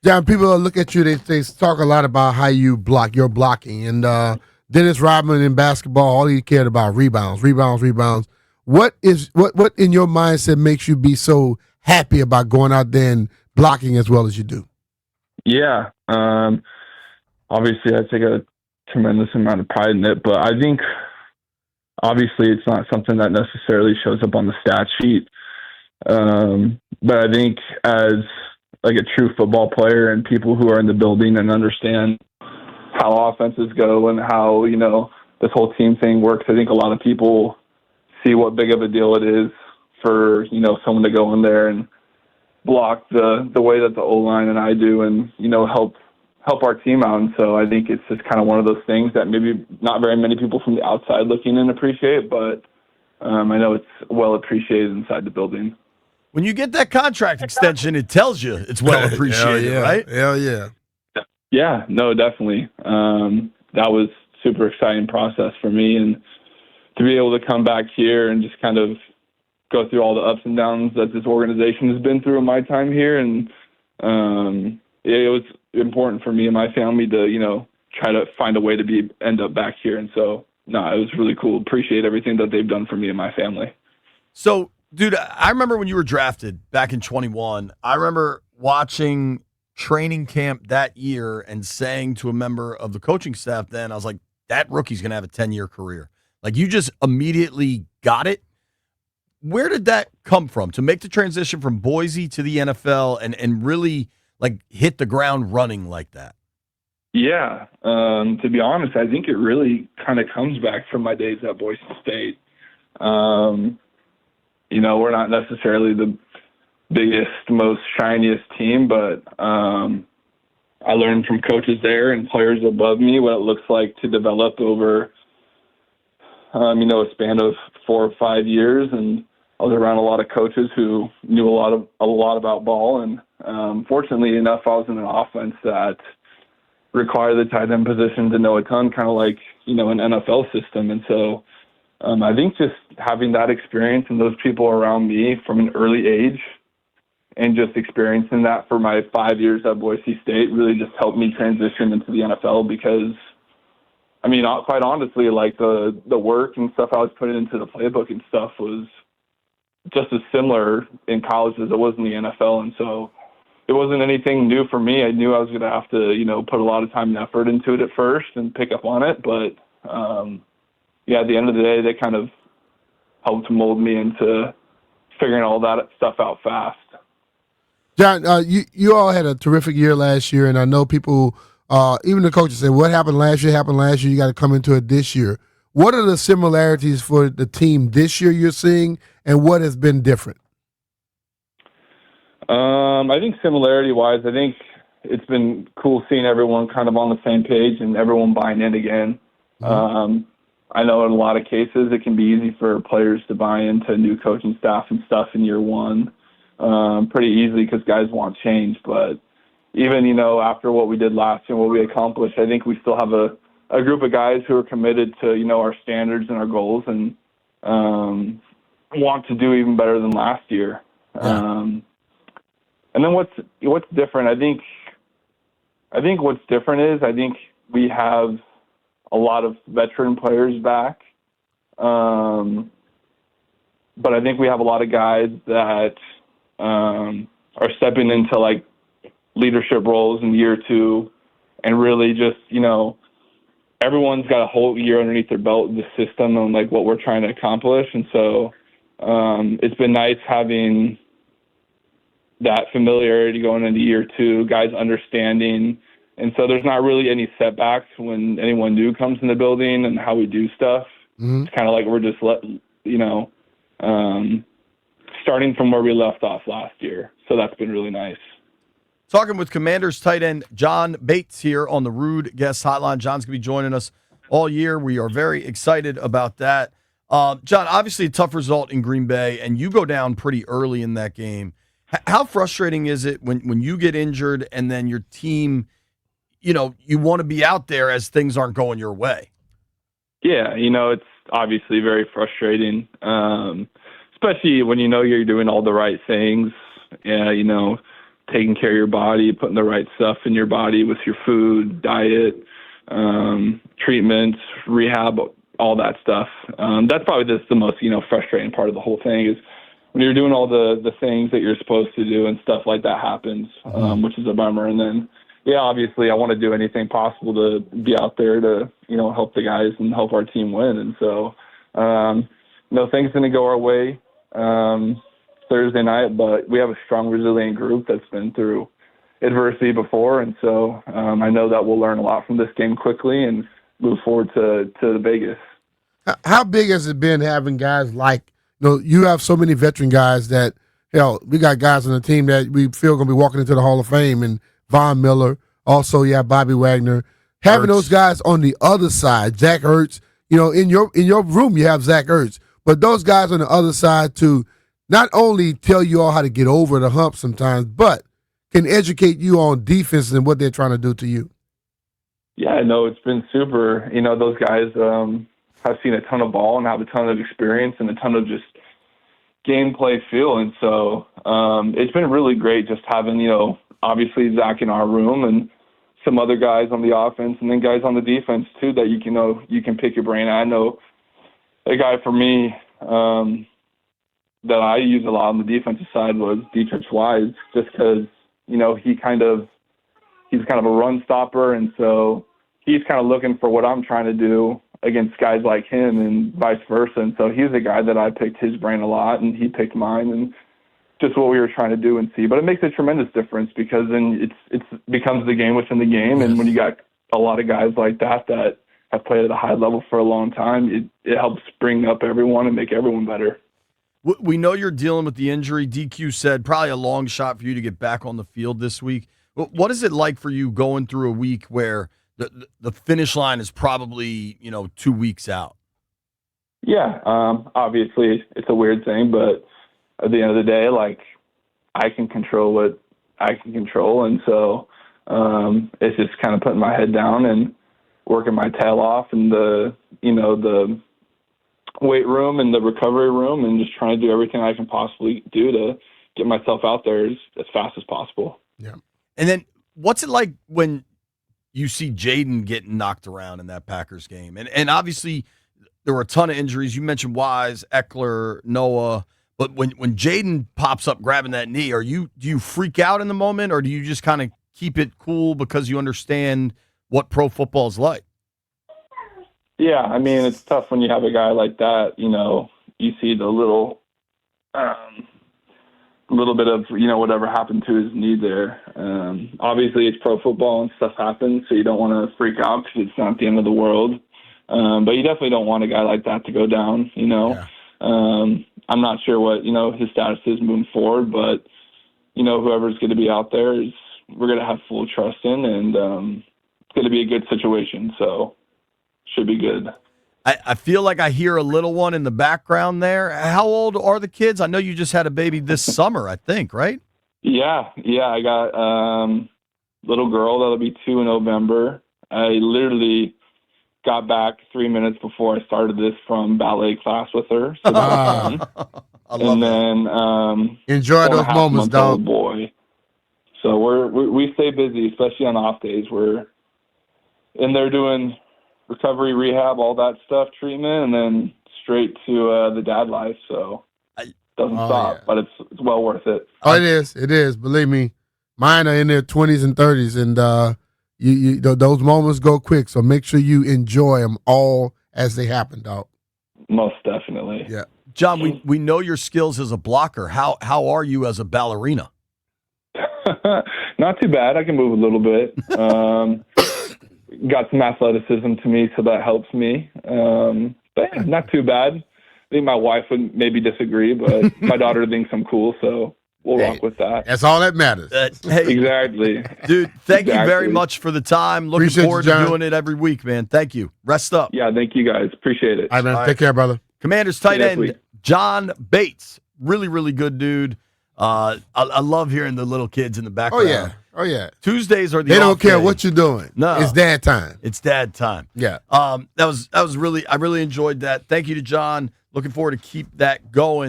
John, people look at you, they talk a lot about how you block, your blocking. And Dennis Rodman in basketball, all he cared about rebounds, rebounds, rebounds. What in your mindset makes you be so happy about going out there and blocking as well as you do? Yeah. Obviously, I take a tremendous amount of pride in it, but I think obviously it's not something that necessarily shows up on the stat sheet. But I think as like a true football player and people who are in the building and understand how offenses go and how, this whole team thing works, I think a lot of people see what big of a deal it is for, someone to go in there and block the way that the O-line and I do and, help our team out. And so I think it's just kind of one of those things that maybe not very many people from the outside looking in appreciate, but I know it's well appreciated inside the building. When you get that contract extension, it tells you it's well appreciated, right? Hell yeah. Yeah, no, definitely. That was super exciting process for me, and to be able to come back here and just kind of go through all the ups and downs that this organization has been through in my time here, and it was important for me and my family to, try to find a way to end up back here. And so, no, it was really cool. Appreciate everything that they've done for me and my family. So, dude, I remember when you were drafted back in 21. I remember watching training camp that year and saying to a member of the coaching staff then, I was like, that rookie's going to have a 10-year career. Like, you just immediately got it. Where did that come from to make the transition from Boise to the NFL and really, like, hit the ground running like that? Yeah. To be honest, I think it really kind of comes back from my days at Boise State. We're not necessarily the biggest, most shiniest team, but I learned from coaches there and players above me what it looks like to develop over, a span of 4 or 5 years. And I was around a lot of coaches who knew a lot about ball. And fortunately enough, I was in an offense that required the tight end position to know a ton, kind of like, an NFL system. And so I think just having that experience and those people around me from an early age and just experiencing that for my 5 years at Boise State really just helped me transition into the NFL because, quite honestly, like the work and stuff I was putting into the playbook and stuff was just as similar in college as it was in the NFL. And so it wasn't anything new for me. I knew I was going to have to, put a lot of time and effort into it at first and pick up on it. But, at the end of the day, they kind of helped mold me into figuring all that stuff out fast. John, you all had a terrific year last year, and I know people, even the coaches say, what happened last year, you got to come into it this year. What are the similarities for the team this year you're seeing, and what has been different? I think similarity-wise, I think it's been cool seeing everyone kind of on the same page and everyone buying in again. Mm-hmm. I know in a lot of cases it can be easy for players to buy into new coaching staff and stuff in year one pretty easily because guys want change. But even, after what we did last year and what we accomplished, I think we still have a group of guys who are committed to, our standards and our goals and want to do even better than last year. Yeah. And then what's different? I think what's different is I think we have a lot of veteran players back. But I think we have a lot of guys that are stepping into like leadership roles in year two and really just, everyone's got a whole year underneath their belt, the system and like what we're trying to accomplish. And so it's been nice having that familiarity going into year two, guys understanding. And so there's not really any setbacks when anyone new comes in the building and how we do stuff. Mm-hmm. It's kind of like we're just starting from where we left off last year. So that's been really nice. Talking with Commanders tight end John Bates here on the Rude Guest Hotline. John's going to be joining us all year. We are very excited about that. John, obviously a tough result in Green Bay, and you go down pretty early in that game. How frustrating is it when you get injured and then your team, you want to be out there as things aren't going your way? Yeah, it's obviously very frustrating, especially when you're doing all the right things. Yeah, taking care of your body, putting the right stuff in your body with your food, diet, treatments, rehab, all that stuff. That's probably just the most, frustrating part of the whole thing is when you're doing all the things that you're supposed to do and stuff like that happens, which is a bummer. And then, obviously I want to do anything possible to be out there to, help the guys and help our team win. And so, things didn't go our way Thursday night, but we have a strong, resilient group that's been through adversity before. And so I know that we'll learn a lot from this game quickly and move forward to Vegas. How big has it been having guys like, you have so many veteran guys that, we got guys on the team that we feel going to be walking into the Hall of Fame, and Von Miller. Also, you have Bobby Wagner. Having those guys on the other side, Zach Ertz, in your room you have Zach Ertz, but those guys on the other side to not only tell you all how to get over the hump sometimes, but can educate you on defense and what they're trying to do to you. Yeah, no, it's been super. Those guys have seen a ton of ball and have a ton of experience and a ton of just gameplay feel. And so it's been really great just having, obviously Zach in our room and some other guys on the offense and then guys on the defense too that you can pick your brain. I know a guy for me that I use a lot on the defensive side was Dietrich Wise, just because, he's kind of a run stopper. And so he's kind of looking for what I'm trying to do against guys like him and vice versa. And so he's a guy that I picked his brain a lot and he picked mine and just what we were trying to do and see. But it makes a tremendous difference because then it becomes the game within the game. And when you got a lot of guys like that have played at a high level for a long time, it helps bring up everyone and make everyone better. We know you're dealing with the injury. DQ said probably a long shot for you to get back on the field this week. What is it like for you going through a week where the finish line is probably, 2 weeks out? Yeah, obviously it's a weird thing, but at the end of the day, I can control what I can control. And so it's just kind of putting my head down and working my tail off in the weight room and the recovery room and just trying to do everything I can possibly do to get myself out there as fast as possible. Yeah. And then what's it like when you see Jaden getting knocked around in that Packers game? And obviously there were a ton of injuries. You mentioned Wise, Eckler, Noah, but when Jaden pops up grabbing that knee, do you freak out in the moment, or do you just kind of keep it cool because you understand what pro football is like? Yeah, I mean, it's tough when you have a guy like that, you see the little bit of, whatever happened to his knee there. Obviously, it's pro football and stuff happens, so you don't want to freak out because it's not the end of the world. But you definitely don't want a guy like that to go down, Yeah. I'm not sure what, his status is moving forward, but, whoever's going to be out there we're going to have full trust in, and it's going to be a good situation, so should be good. I feel like I hear a little one in the background there. How old are the kids? I know you just had a baby this summer, I think, right? Yeah. I got little girl that'll be 2 in November. I literally got back 3 minutes before I started this from ballet class with her. So I love then enjoy those moments, dog. Boy. So we stay busy, especially on off days. We're in there doing recovery, rehab, all that stuff, treatment, and then straight to the dad life. So it doesn't stop, but it's well worth it. Oh, it is. It is. Believe me, mine are in their 20s and 30s, and you those moments go quick. So make sure you enjoy them all as they happen, dog. Most definitely. Yeah, John, we know your skills as a blocker. How are you as a ballerina? Not too bad. I can move a little bit. Got some athleticism to me, so that helps me. But yeah, not too bad. I think my wife would maybe disagree, but my daughter thinks I'm cool, so we'll rock with that. That's all that matters. Hey, exactly. Dude, thank you very much for the time. Looking forward to doing it every week, man. Thank you. Rest up. Yeah, thank you guys. Appreciate it. All right, man. Take care, brother. Commanders tight end John Bates. Really, really good dude. I love hearing the little kids in the background. Oh yeah. Tuesdays are the they don't care day. what you're doing. No, it's dad time. It's dad time. Yeah. That was really, I really enjoyed that. Thank you to John. Looking forward to keep that going.